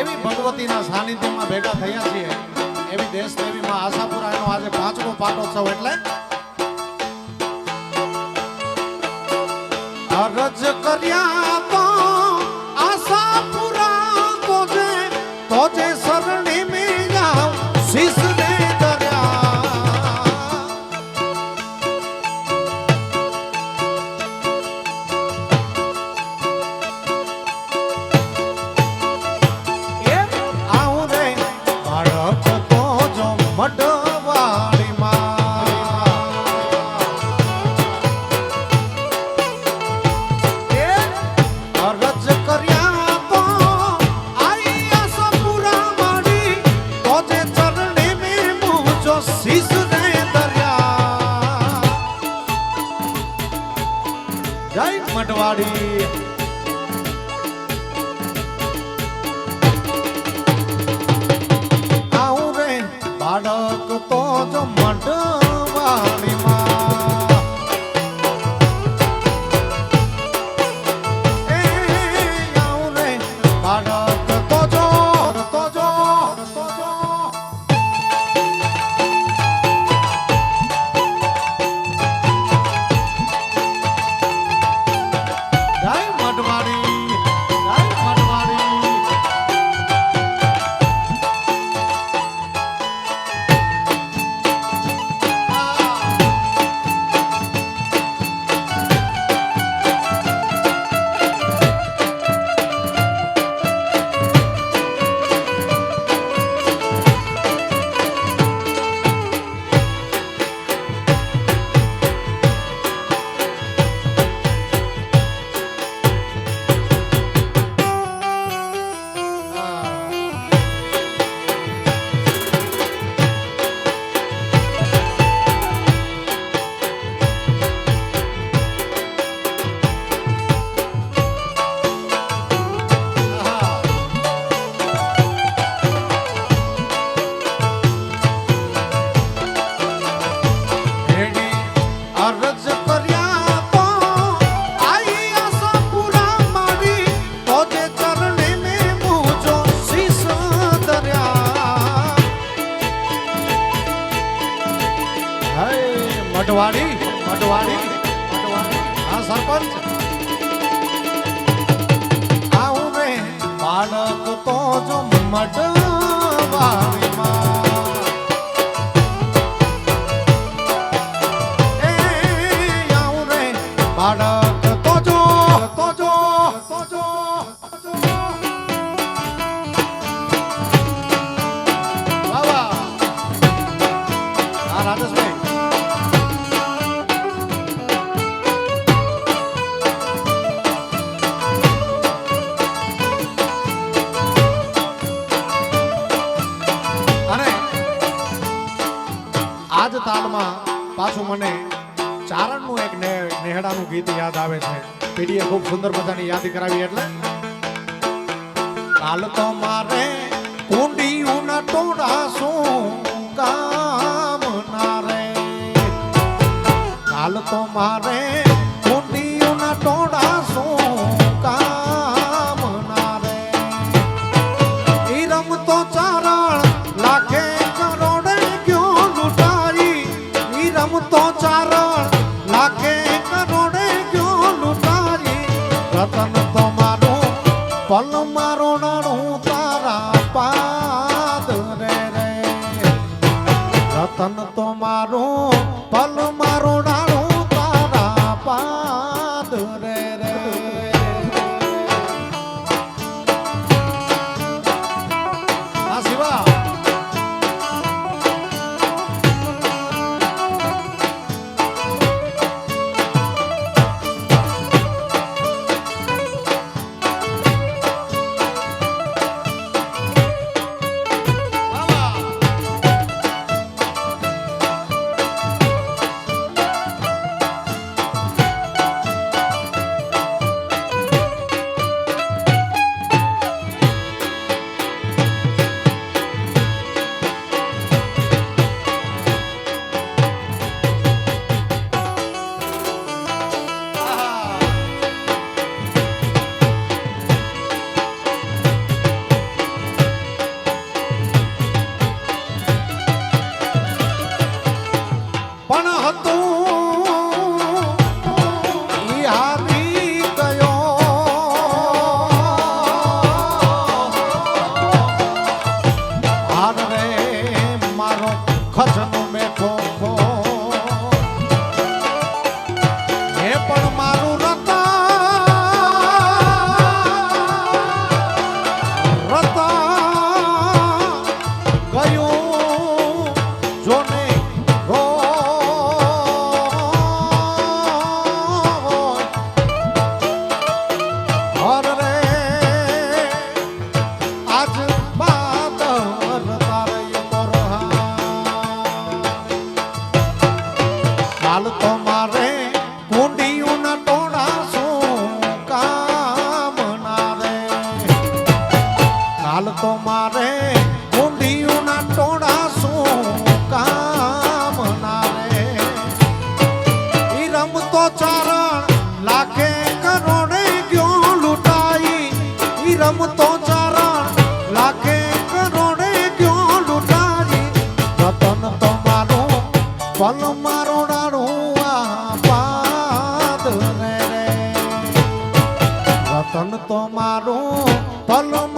એવી ભગવતીના સાનિધ્યમાં ભેગા થયા છીએ એવી દેશદેવીમાં આશાપુરાનો આજે 5મો પાટોત્સવ એટલે અરજ કર્યા તો આશાપુરા તોજે શરણે મેં જાઉં શીશ ને મઢવાડી આવું રે બાળક તો જો મઢવાડીમાં આવું રે બાળક તો જો મઢવાડી હા સરપંચ આવું રે બાળક તો જો મઢવાડીમાં આવું રે બાળક તો જો બાબા હા રાજેશભાઈ આજ તાલમાં પાછું મને ચારણનું એક નેહડાનું ગીત યાદ આવે છે પીડીએ ખૂબ સુંદર મજાની યાદી કરાવી એટલે કાલ તો મારે કુંડિયુંના ટોળા શું કામ ના રે કાલ તો મારે કુંડિયુંના ટોળા શું કામ ના રે ઈ રમતો ચારણ લાખે તો ચારણ લાખે કરોડે ગયો લૂંટારી રતન તો મારું પલ મારો નાણું તારા પાદ રે રતન તો મારું પલ મારો નાણું તારા પાદ રે આ શિવા હાલ તો મારે ઊંધિયું ના ટોળા શું કામ ના રે ઈ રમતો ચારણ લાખે કરોડે ગયો લૂંટાઈ ઈ રમતો ચારણ લાખે કરોડે ગયો લૂંટાઈ રતન તો મારું પલ મારો ડાળું આબાદ રે રતન તો મારું પલ